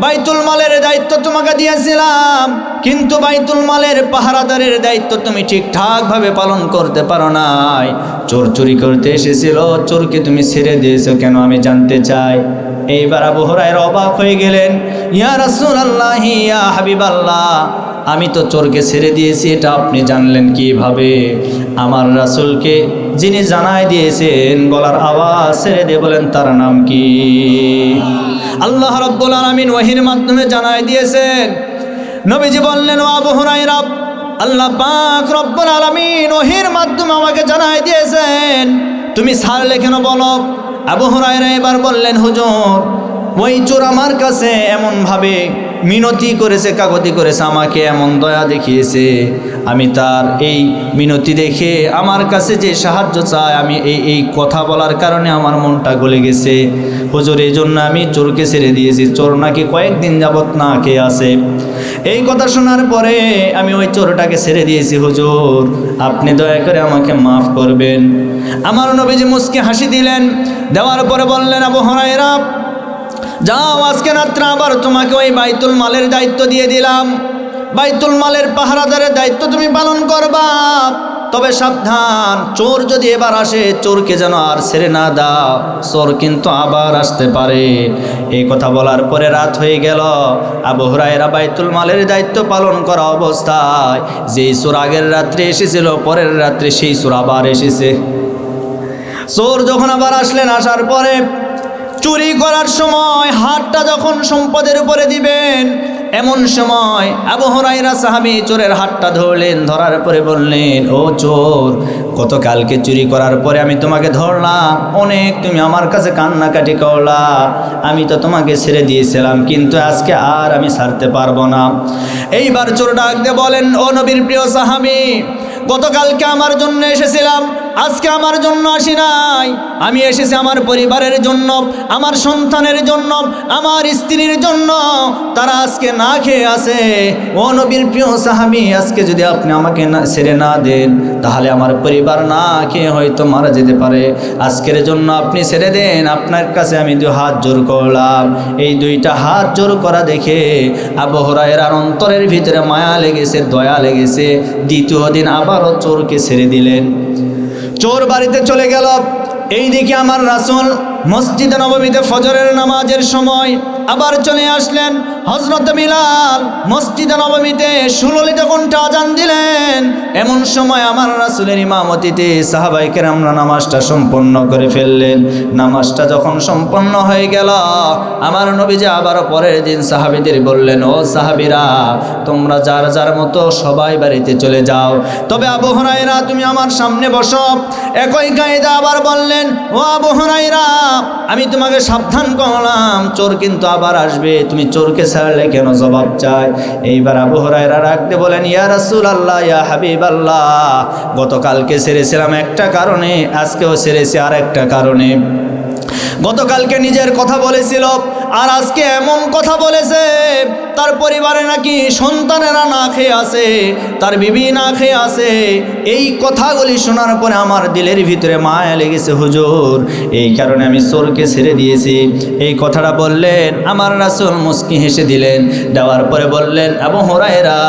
বাইতুল মালের দায়িত্ব তোমাকে দিয়েছিলাম, কিন্তু বাইতুল মালের পাহারাদারের দায়িত্ব তুমি ঠিকঠাকভাবে পালন করতে পারো নাই। চোর চুরি করতে এসেছিল, চোরকে তুমি ছেড়ে দিয়েছো কেন আমি জানতে চাই। এইবার আবু হুরায়রা অবাক হয়ে গেলেন, ইয়া রাসূলুল্লাহ, ইয়া হাবিবাল্লাহ, আমি তো চোরকে ছেড়ে দিয়েছি, এটা আপনি জানলেন কিভাবে? আমার রাসূলকে যিনি জানাই দিয়েছেন, গলার আওয়াজ ছেড়ে দিয়ে বলেন তার নাম কি? আল্লাহ রাব্বুল আলামিন ওহীর মাধ্যমে জানাই দিয়েছেন। নবীজি বললেন, ও আবু হুরায়রা, আল্লাহ পাক রব্বুল আলামিন ওহীর মাধ্যমে আমাকে জানাই দিয়েছেন, তুমি ছাড়লে কেন বলো? আবু হুরায়রা এবার বললেন, হুজুর, ওই চোর আমার কাছে এমনভাবে মিনতি করেছে, কাকুতি করেছে, আমাকে এমন দয়া দেখিয়েছে, আমি তার এই মিনতি দেখে আমার কাছে যে সাহায্য চায়, আমি এই কথা বলার কারণে আমার মনটা গলে গেছে। হুজুর, এই জন্য আমি চোরকে ছেড়ে দিয়েছি, চোর নাকি কয়েকদিন যাবত না খেয়ে আছে। এই কথা শোনার পরে আমি ওই চোরটাকে ছেড়ে দিয়েছি, হুজুর আপনি দয়া করে আমাকে মাফ করবেন। আমার নবীজি মুস্কি হাসি দিলেন। দেওয়ার পরে বললেন, আবু হুরায়রা, যাও, আজকে রাত্রে আবার তোমাকে ওই বাইতুল মালের দায়িত্ব দিয়ে দিলাম, বাইতুল মালের পাহারাদারের দায়িত্ব তুমি পালন করবা, তবে সাবধান, চোর যদি এবার আসে, চোরকে যেন আর ছেড়ে না দাও, চোর কিন্তু আবার আসতে পারে। এই কথা বলার পরে রাত হয়ে গেল। আবু হুরায়রা বাইতুল মালের দায়িত্ব পালন করা অবস্থায় যেই চোর আগের রাত্রে এসেছিল, পরের রাত্রে সেই চোর আবার এসেছে। চোর যখন আবার আসলেন, আসার পরে চুরি করার সময় হাতটা যখন সম্পদের উপরে দিবেন, এমন সময় আবু হুরায়রা সাহাবী চোরের হাতটা ধরলেন। ধরার পরে বললেন, ও চোর, গতকালকে চুরি করার পরে আমি তোমাকে ধরলাম, অনেক তুমি আমার কাছে কান্নাকাটি করলা, আমি তো তোমাকে ছেড়ে দিয়েছিলাম, কিন্তু আজকে আর আমি ছাড়তে পারবো না। এইবার চোর ডাক দিয়ে বলেন, ও নবীর প্রিয় সাহাবী, গতকালকে আমার জন্য এসেছিলাম, আজকে আমার জন্য আসি নাই, আমি এসেছি আমার পরিবারের জন্য, আমার সন্তানের জন্য, আমার স্ত্রীর জন্য, তারা আজকে না খেয়ে আছে। ও নবীর প্রিয় সাহাবী, আজকে যদি আপনি আমাকে ছেড়ে না দেন, তাহলে আমার পরিবার না খেয়ে হয়তো মারা যেতে পারে, আজকের জন্য আপনি ছেড়ে দেন, আপনার কাছে আমি 2 হাত জোর করলাম। এই 2টা হাত জোর করা দেখে আবু হুরায়রার অন্তরের ভিতরে মায়া লেগেছে, দয়া লেগেছে। দ্বিতীয় দিন আবারও চোরকে ছেড়ে দিলেন। চোর বাড়িতে চলে গেল। এইদিকে আমার রাসূল মসজিদে নববীতে ফজরের নামাজের সময় আবার চলে আসলেন। হযরত বিলাল মসজিদে নববীতে সুললিত কণ্ঠে আযান দিলেন। এমন সময় আমার রাসূলের ইমামতিতে সাহাবায়ে কেরামরা নামাজটা সম্পন্ন করে ফেললেন। নামাজটা যখন সম্পন্ন হয়ে গেল, আমার নবীজি আবার পরের দিন সাহাবীদের বললেন, ও সাহাবীরা, তোমরা যার যার মতো সবাই বাড়িতে চলে যাও, তবে আবু হুরায়রা তুমি আমার সামনে বসো। একই কায়দা আবার বললেন, ও আবু হুরায়রা, আমি তোমাকে সাবধান করলাম, চোর কিন্তু আবার আসবে, তুমি চোরকে ছাড়লে কেন জবাব চাই। এইবার আবু হুরায়রা রাখতে বলেন, ইয়া রাসূলুল্লাহ, ইয়া হাবিবাল্লাহ, গতকালকে ছেড়েছিলাম একটা কারণে, আজকেও ছেড়েছি আর একটা কারণে। গতকালকে নিজের কথা বলেছিল, আর আজকে এমন কথা বলেছে তার পরিবারে নাকি সন্তানেরা না খেয়ে আছে, তার বিবি না খেয়ে আছে। এই কথাগুলি শোনার পরে আমার দিলের ভিতরে মায়া লেগেছে হুজুর, এই কারণে আমি চোরকে ছেড়ে দিয়েছি। এই কথাটা বললেন, আমার রাসূল মুস্কি হেসে দিলেন। দেওয়ার পরে বললেন, আবু হুরায়রা,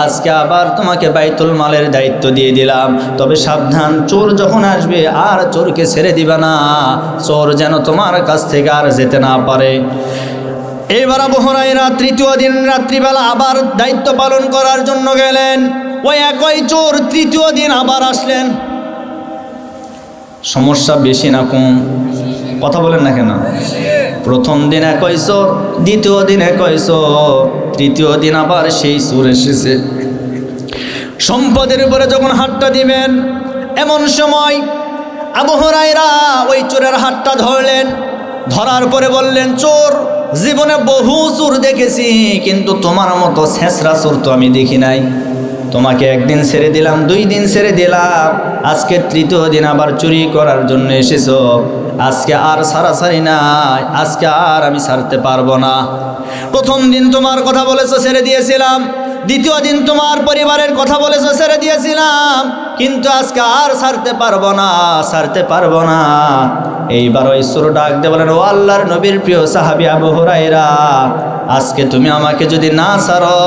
আজকে আবার তোমাকে বাইতুল মালের দায়িত্ব দিয়ে দিলাম, তবে সাবধান, চোর যখন আসবে আর চোরকে ছেড়ে দিবা না, চোর যেন তোমার কাছ থেকে আর যেতে না পারে। এবার আবু হুরায়রা তৃতীয় দিন রাত্রিবেলা আবার দায়িত্ব পালন করার জন্য গেলেন। ওই একই চোর তৃতীয় দিন আবার আসলেন। সমস্যা বেশি না কম? কথা বলেন না কেন? প্রথম দিন একই চোর, দ্বিতীয় দিন একই চোর, তৃতীয় দিন আবার সেই চোর এসেছে। সম্পদের উপরে যখন হাতটা দিবেন, এমন সময় আবু হুরায়রা ওই চোরের হাতটা ধরলেন। ধরার পরে বললেন, চোর, জীবনে বহু চোর দেখেছি, কিন্তু তোমার মতো ছেঁচড়া চোর তো আমি দেখি নাই। তোমাকে একদিন ছেড়ে দিলাম, 2 দিন ছেড়ে দিলাম, আজকে তৃতীয় দিন আবার চুরি করার জন্য এসেছো। আজকে আর ছাড়াছাড়ি নাই, আজকে আর আমি ছাড়তে পারবো না। প্রথম দিন তোমার কথা বলেছো, ছেড়ে দিয়েছিলাম। দ্বিতীয় দিন তোমার পরিবারের কথা বলেছো, ছেড়ে দিয়েছিলাম, কিন্তু আজকে আর ছাড়তে পারবো না, ছাড়তে পারবো না। এইবার ওই চোর ডাক দিয়ে বলেন, ও আল্লাহর নবীর প্রিয় সাহাবী আবু হুরায়রা, আজকে তুমি আমাকে যদি না ছাড়ো,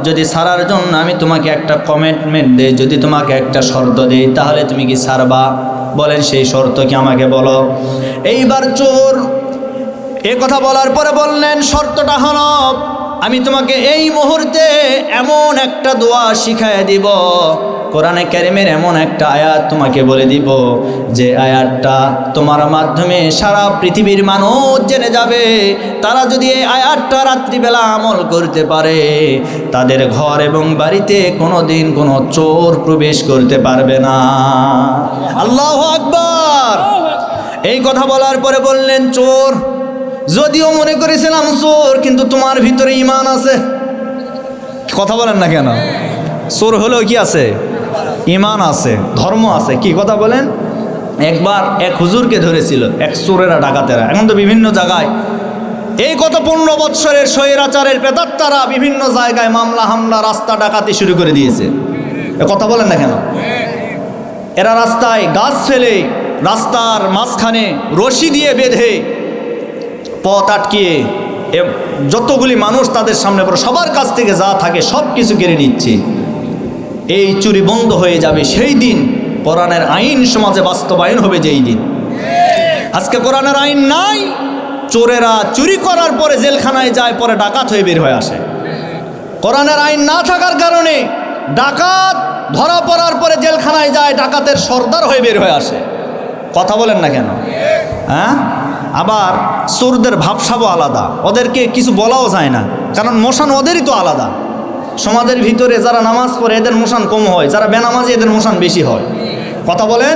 যদি ছাড়ার জন্য আমি তোমাকে একটা কমিটমেন্ট দেই, যদি তোমাকে একটা শর্ত দেই, তাহলে তুমি কি ছাড়বা? বলেন সেই শর্ত কি আমাকে বলো। এইবার চোর এ কথা বলার পরে বললেন, শর্তটা হলো, আমি তোমাকে এই মুহূর্তে এমন একটা দোয়া শিখায় দিব, কোরআনে কারিমের এমন একটা আয়াত তোমাকে বলে দিব, যে আয়াতটা তোমার মাধ্যমে সারা পৃথিবীর মানুষ জেনে যাবে। তারা যদি এই আয়াতটা রাত্রিবেলা আমল করতে পারে, তাদের ঘর এবং বাড়িতে কোনোদিন কোনো চোর প্রবেশ করতে পারবে না। আল্লাহু আকবার। এই কথা বলার পরে বললেন, চোর, যদিও মনে করেছিলাম চোর, কিন্তু তোমার ভিতরে ঈমান আছে। কথা বলেন না কেন? চোর হলেও কি আছে? ঈমান আছে, ধর্ম আছে। কি কথা বলেন? একবার এক হুজুরকে ধরেছিল এক চোরেরা, ডাকাতেরা। এখন তো বিভিন্ন জায়গায় এই গত 15 বৎসরের স্বৈরাচারের প্রেতাত্মারা বিভিন্ন জায়গায় মামলা হামলা, রাস্তা ডাকাতি শুরু করে দিয়েছে। কথা বলেন না কেন? এরা রাস্তায় গাছ ফেলে, রাস্তার মাঝখানে রশি দিয়ে বেঁধে, পথ আটকিয়ে যতগুলি মানুষ তাদের সামনে পড়ে, সবার কাছ থেকে যা থাকে সব কিছু কেড়ে নিচ্ছে। এই চুরি বন্ধ হয়ে যাবে সেই দিন, কোরআনের আইন সমাজে বাস্তবায়ন হবে যেই দিন। আজকে কোরআনের আইন নাই, চোরেরা চুরি করার পরে জেলখানায় যায়, পরে ডাকাত হয়ে বের হয়ে আসে। কোরআনের আইন না থাকার কারণে ডাকাত ধরা পড়ার পরে জেলখানায় যায়, ডাকাতের সর্দার হয়ে বের হয়ে আসে। কথা বলেন না কেন? হ্যাঁ, আবার চোরদের ভাবসাবও আলাদা, ওদেরকে কিছু বলাও যায় না, কারণ মোশান ওদেরই তো আলাদা। সমাজের ভিতরে যারা নামাজ পড়ে এদের মোশান কম হয়, যারা বেনামাজি এদের মোশান বেশি হয়। কথা বলেন?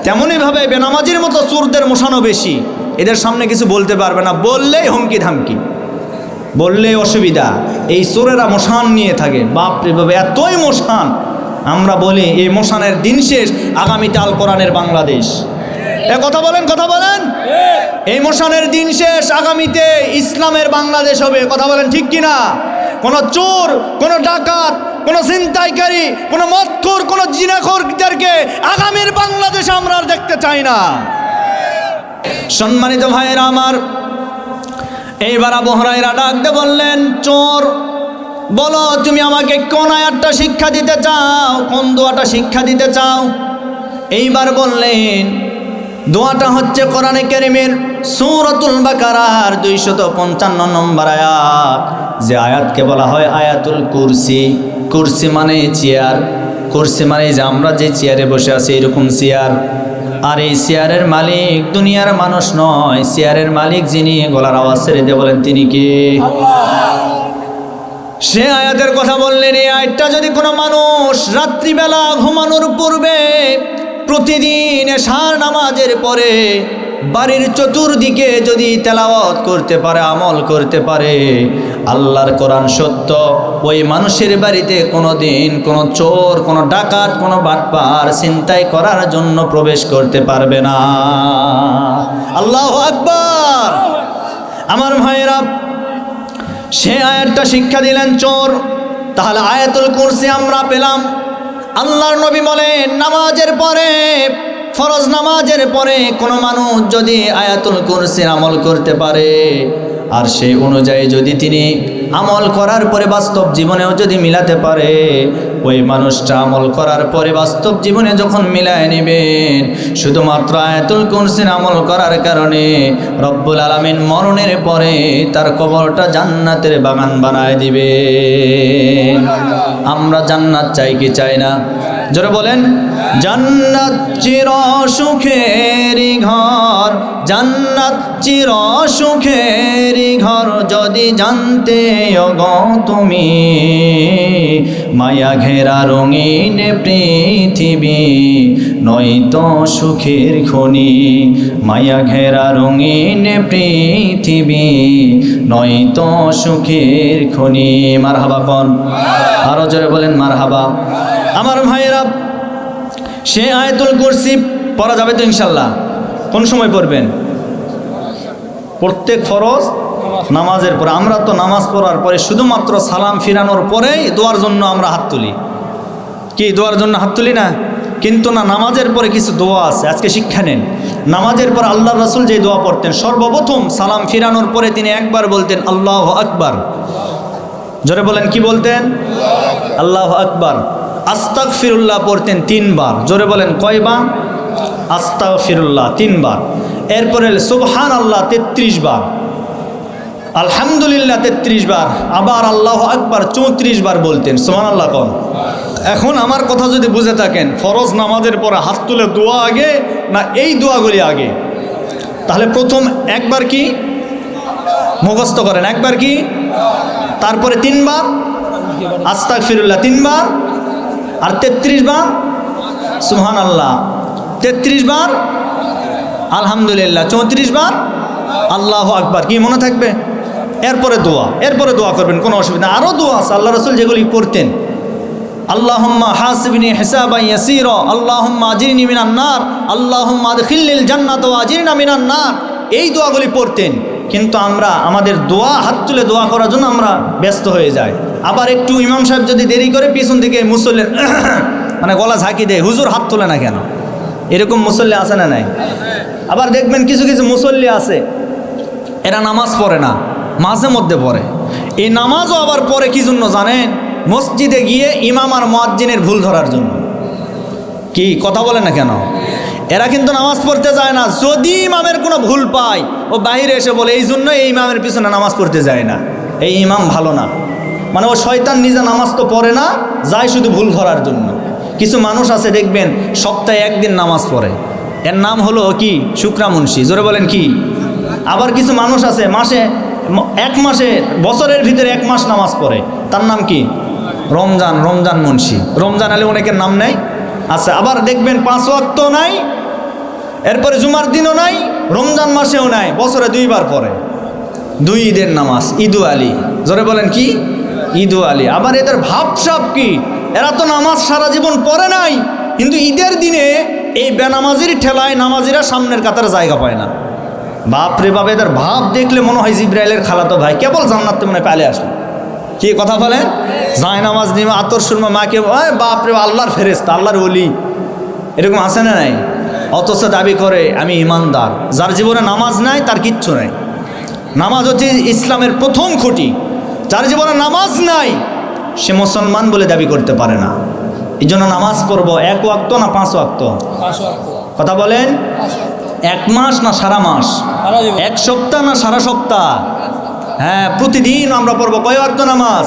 তেমনইভাবে বেনামাজির মতো চোরদের মোশানও বেশি। এদের সামনে কিছু বলতে পারবে না, বললেই হুমকি ধামকি, বললেই অসুবিধা। এই চোরেরা মোশান নিয়ে থাকে, বাপরে বাবা, এতই মোশান। আমরা বলি এই মোশানের দিন শেষ, আগামীতে আল কোরআনের বাংলাদেশ। কথা বলেন, কথা বলেন। এই মোশানের দিন শেষ, আগামীতে ইসলামের বাংলাদেশ হবে। কথা বলেন ঠিক কিনা? কোনো চোর, কোনো ডাকাত, কোনো ছিনতাইকারী, কোনো মদখোর, কোনো জিনাখোরদেরকে আগামীর বাংলাদেশ আমরা আর দেখতে চাই না। সম্মানিত ভাইয়েরা আমার, এইবার আবু হুরায়রা ডাকতে বললেন, চোর, বলো তুমি আমাকে কোন আয়াতটা শিক্ষা দিতে চাও, কোন দোয়াটা শিক্ষা দিতে চাও? এইবার বললেন, দোয়াটা হচ্ছে কোরআনে কারীমের সূরাতুল বাকারার 255 নম্বর আয়াত, যে আয়াতকে বলা হয় আয়াতুল কুরসি। কুরসি মানে চেয়ার, কুরসি মানে যে আমরা যে চেয়ারে বসে আছি এরকম চেয়ার। আর এই চেয়ারের মালিক দুনিয়ার মানুষ নয়, চেয়ারের মালিক যিনি, গলার আওয়াজ ছেড়ে দিয়ে বলেন তিনি কে? সে আয়াতের কথা বললেন। এই আয়াতটা যদি কোনো মানুষ রাত্রিবেলা ঘুমানোর পূর্বে প্রতিদিন এশার নামাজের পরে বাড়ির চতুর্দিকে যদি তেলাওয়াত করতে পারে, আমল করতে পারে, আল্লাহর কোরআন সত্য, ওই মানুষের বাড়িতে কোনো দিন কোনো চোর, কোনো ডাকাত, কোনো বাটপার ছিনতাই করার জন্য প্রবেশ করতে পারবে না। আল্লাহু আকবার। আমার ভাইয়েরা, সে আয়াতটা শিক্ষা দিলেন চোর। তাহলে আয়াতুল কুরসি আমরা পেলাম। আল্লাহর নবী বলেন নামাজের পরে, ফরজ নামাজের পরে কোনো মানুষ যদি আয়াতুল কুরসির আমল করতে পারে, আর সেই অনুযায়ী যদি তিনি আমল করার পরে বাস্তব জীবনেও যদি মিলাতে পারে, ওই মানুষটা আমল করার পরে বাস্তব জীবনে যখন মিলায় নেবেন, শুধুমাত্র আয়াতুল কুরসির আমল করার কারণে রব্বুল আলামিন মরণের পরে তার কবরটা জান্নাতের বাগান বানায় দিবে। আমরা জান্নাত চাই কি চাই না? জোরে বলেন। জান্নাত চির সুখের ঘর, জান্নাত চির সুখের ঘর, যদি জানতে গো তুমি, মায়া ঘেরা রঙিন পৃথিবী নয়তো সুখের খনি, মায়া ঘেরা রঙিন পৃথিবী নয়তো সুখের খনি। মারহাবা কোন? আরো জোরে বলেন মারহাবা। আমার ভাইয়েরা, সে আয়াতুল কুরসি পড়া যাবে তো ইনশাল্লাহ? কোন সময় পড়বেন? প্রত্যেক ফরজ নামাজের পরে। আমরা তো নামাজ পড়ার পরে শুধুমাত্র সালাম ফিরানোর পরেই দোয়ার জন্য আমরা হাত তুলি। কি দোয়ার জন্য হাত তুলি না? কিন্তু না, নামাজের পরে কিছু দোয়া আছে, আজকে শিক্ষা নেন। নামাজের পর আল্লাহর রাসূল যে দোয়া পড়তেন, সর্বপ্রথম সালাম ফিরানোর পরে তিনি একবার বলতেন আল্লাহু আকবার। জোরে বলেন, কি বলতেন? আল্লাহু আকবার। আস্তাগফিরুল্লাহ পড়তেন 3 বার। জোরে বলেন কয়বার? আস্তাগফিরুল্লাহ 3 বার। এরপরে সুবহানাল্লাহ 33 বার, আলহামদুলিল্লাহ 33 বার, আবার আল্লাহু আকবার 34 বার বলতেন। সুবহানাল্লাহ কোন? এখন আমার কথা যদি বুঝে থাকেন, ফরজ নামাজের পরে হাত তুলে দোয়া আগে না এই দোয়াগুলি আগে? তাহলে প্রথম একবার কি মুখস্থ করেন, একবার কি, তারপরে 3 বার আস্তাগফিরুল্লাহ 3 বার, আর 33 বার সুবহানাল্লাহ, 33 বার আলহামদুলিল্লাহ, 34 বার আল্লাহু আকবার। কি মনে থাকবে? এরপরে দোয়া করবেন, কোনো অসুবিধা। আরও দোয়া আছে আল্লাহ রাসূল যেগুলি পড়তেন। আল্লাহুম্মা হাসিবনি হিসাবান ইয়াসীরা, আল্লাহুম্মা আজিরনি মিনান নার, আল্লাহুম্মা আদখিলনিল জান্নাত ওয়া আজিরনা মিনান নার। এই দোয়াগুলি পড়তেন। কিন্তু আমরা আমাদের দোয়া, হাত তুলে দোয়া করার জন্য আমরা ব্যস্ত হয়ে যাই। আবার একটু ইমাম সাহেব যদি দেরি করে, পিছন থেকে মুসল্লি মানে গলা ঝাঁকি দেয়, হুজুর হাত তোলে না কেন? এরকম মুসল্লি আছে না নাই? আবার দেখবেন কিছু কিছু মুসল্লি আছে, এরা নামাজ পড়ে না, মাঝে মধ্যে পড়ে। এই নামাজও আবার পড়ে কি জন্য জানেন? মসজিদে গিয়ে ইমাম আর মুয়াজ্জিনের ভুল ধরার জন্য। কি কথা বলে না কেন? এরা কিন্তু নামাজ পড়তে যায় না। যদি ইমামের কোনো ভুল পায়, ও বাইরে এসে বলে এই জন্য এই ইমামের পিছনে নামাজ পড়তে যায় না, এই ইমাম ভালো না। মানে ও শয়তান, নিজে নামাজ তো পড়ে না, যায় শুধু ভুল ধরার জন্য। কিছু মানুষ আছে দেখবেন সপ্তাহে 1 দিন নামাজ পড়ে, এর নাম হলো কি? শুকরা মুন্সি। জোরে বলেন কি? আবার কিছু মানুষ আছে এক মাসে, বছরের ভিতরে 1 মাস নামাজ পড়ে, তার নাম কি? রমজান মুন্সি। রমজান আলী অনেকের নাম নেই আছে। আবার দেখবেন 5 ওয়াক্ত নাই, এরপরে জুমার দিনও নাই, রমজান মাসেও নাই, বছরে 2 বার পড়ে। 2 ঈদের নামাজ, ঈদু আলী। জোরে বলেন কি? ঈদু আলী। আবার এদের ভাবসাব কি? এরা তো নামাজ সারা জীবন পড়ে নাই, কিন্তু ঈদের দিনে এই বেনামাজির ঠেলায় নামাজিরা সামনের কাতারে জায়গা পায় না। বাপরে বাপ, এদের ভাব দেখলে মনে হয় জিব্রাইলের খালাতো ভাই, কেবল জান্নাতে মনে পালে আসবে। কি কথা বলেন? যায় নামাজ নিমা, আতর সুরমা, মাকে বাপরে আল্লাহর ফেরেশতা, আল্লাহর ওলি, এরকম আছে না নাই? অথচ দাবি করে আমি ইমানদার। যার জীবনে নামাজ নাই তার কিচ্ছু নাই। নামাজ হচ্ছে ইসলামের প্রথম খুঁটি। যার জীবনে নামাজ নাই সে মুসলমান বলে দাবি করতে পারে না। এই জন্য নামাজ পড়বো 1 ওয়াক্ত না 5 ওয়াক্ত? কথা বলেন। এক মাস না সারা মাস, এক সপ্তাহ না সারা সপ্তাহ? হ্যাঁ, প্রতিদিন আমরা পড়বো কয় ওয়াক্ত নামাজ?